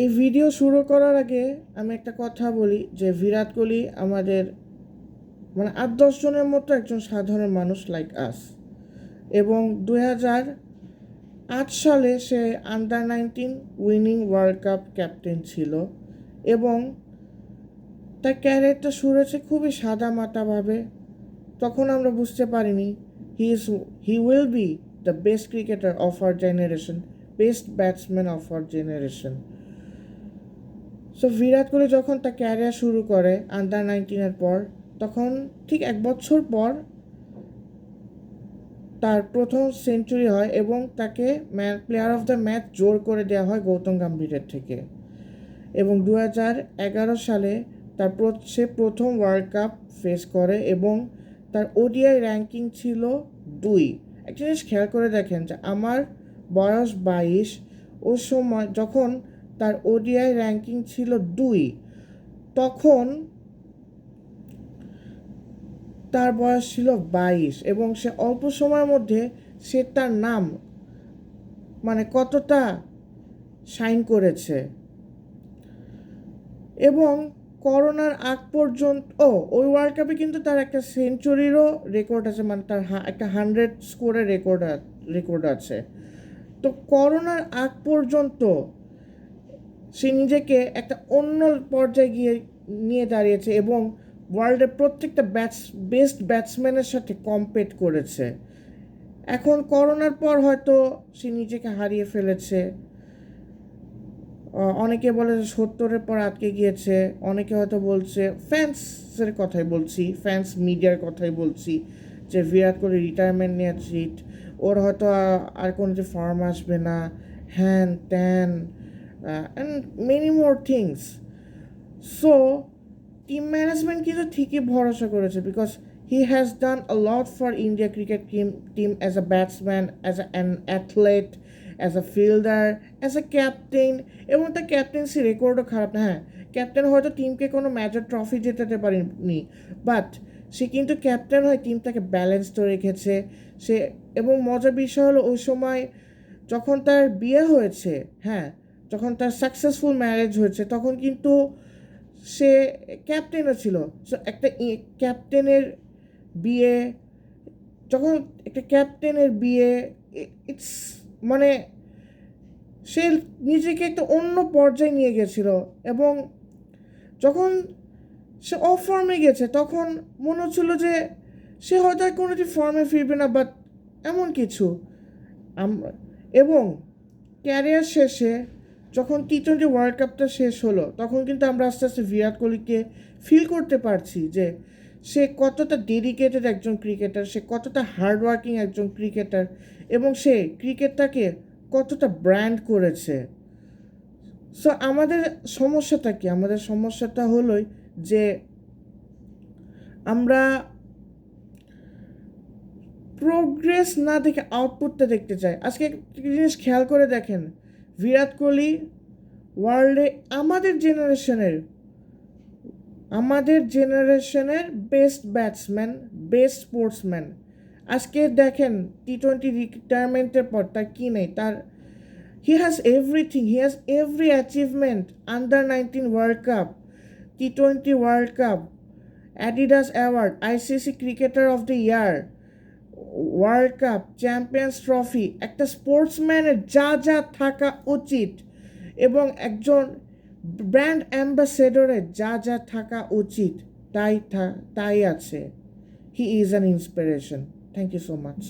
এই ভিডিও শুরু করার আগে আমি একটা কথা বলি যে বিরাট কোহলি আমাদের ৮-১০ জনের মতো একজন সাধারণ মানুষ লাইক আস। এবং 2008 সালে সে under-19 winning world cup captain ছিল এবং তার ক্যারিয়ারটা শুরু হয়েছে খুবই সাদামাটাভাবে। তখন আমরা বুঝতে পারিনি he will be the best cricketer of our generation, best batsman of our generation. So Virat Kohli যখন তার ক্যারিয়ার শুরু করে আন্ডার-19 পর, তখন ঠিক 1 বছর পর তার প্রথম সেঞ্চুরি হয় এবং তাকে প্লেয়ার অফ দ্য ম্যাচ জোর করে দেওয়া হয় গৌতম গম্ভীরের থেকে। এবং 2011 সালে সে প্রথম ওয়ার্ল্ড কাপ ফেস করে এবং তার ওডিআই র্যাঙ্কিং ছিল 2। একটা জিনিস খেয়াল করে দেখেন যে আমার বয়স 22, ওই সময় যখন তার ওডিআই র্যাঙ্কিং ছিল 2, তখন তার বয়স ছিল 22 এবং সে অল্প সময়ের মধ্যে সে তার নাম কতটা শাইন করেছে। এবং করোনার আগ পর্যন্ত ওই ওয়ার্ল্ড কাপে কিন্তু তার একটা সেঞ্চুরিরও রেকর্ড আছে, তার একটা 100 স্কোরের রেকর্ড আছে। তো করোনার আগ পর্যন্ত সে নিজেকে একটা অন্য পর্যায়ে নিয়ে দাঁড়িয়েছে এবং ওয়ার্ল্ডের প্রত্যেকটা বেস্ট ব্যাটসম্যানের সাথে কম্পিট করেছে। এখন করোনার পর হয়তো সে নিজেকে হারিয়ে ফেলেছে। অনেকে বলে 70-এর পর আটকে গিয়েছে, অনেকে হয়তো বলছে, ফ্যান্সের কথাই বলছি, ফ্যান্স মিডিয়ার কথাই বলছি, যে বিরাট কোহলি রিটায়ারমেন্ট নিয়ে চিট, ওর হয়তো আর কোনো যে ফর্ম আসবে না, হ্যান ত্যান and many more things. So team management কিন্তু ঠিকই ভরসা করেছে, because he has done a lot for India cricket team as a batsman, as an athlete, as a fielder, as a captain. এবং তার ক্যাপ্টেন্সি রেকর্ডও খারাপ না। হ্যাঁ, ক্যাপ্টেন হয়তো টিমকে কোনো মেজর ট্রফি জেতাতে পারেনি, বাট সে কিন্তু ক্যাপ্টেন হয়ে টিমটাকে ব্যালেন্সড রেখেছে। সে এবং মজার বিষয় হলো ওই সময় যখন তার বিয়ে হয়েছে, হ্যাঁ, যখন তার সাকসেসফুল ম্যারেজ হয়েছে, তখন কিন্তু সে ক্যাপ্টেনও ছিল। সো একটা ক্যাপ্টেনের বিয়ে, যখন একটা ক্যাপ্টেনের বিয়ে, ইটস সে নিজেকে একটা অন্য পর্যায়ে নিয়ে গেছিল। এবং যখন সে অফ ফর্মে গেছে তখন মনে হচ্ছিল যে সে হয়তো আর কোনোটি ফর্মে ফিরবে না, বাট এমন কিছু এবং ক্যারিয়ার শেষে যখন টি-20 ওয়ার্ল্ড কাপটা শেষ হলো, তখন কিন্তু আমরা আস্তে আস্তে বিরাট কোহলিকে ফিল করতে পারছি যে সে কতটা ডেডিকেটেড একজন ক্রিকেটার, সে কতটা হার্ডওয়ার্কিং একজন ক্রিকেটার, এবং সে ক্রিকেটটাকে কতটা ব্র্যান্ড করেছে। সো আমাদের সমস্যাটা কি? আমাদের সমস্যাটা হলোই যে আমরা প্রোগ্রেস না দেখে আউটপুটটা দেখতে চাই। আজকে একটা জিনিস খেয়াল করে দেখেন, বিরাট কোহলি ওয়ার্ল্ডে আমাদের জেনারেশনের বেস্ট ব্যাটসম্যান, বেস্ট স্পোর্টসম্যান। আজকে দেখেন টি-20 রিটায়ারমেন্টের পর তার কী নেই, তার he has everything, he has every achievement, under nineteen world cup, টি-20 world cup, Adidas award, ICC cricketer of the year, world cup, champions trophy. একটা স্পোর্টসম্যানের যা যা থাকা উচিত এবং একজন ব্র্যান্ড অ্যাম্বাসেডরের যা যা থাকা উচিত তাই আছে। He is an inspiration. Thank you so much.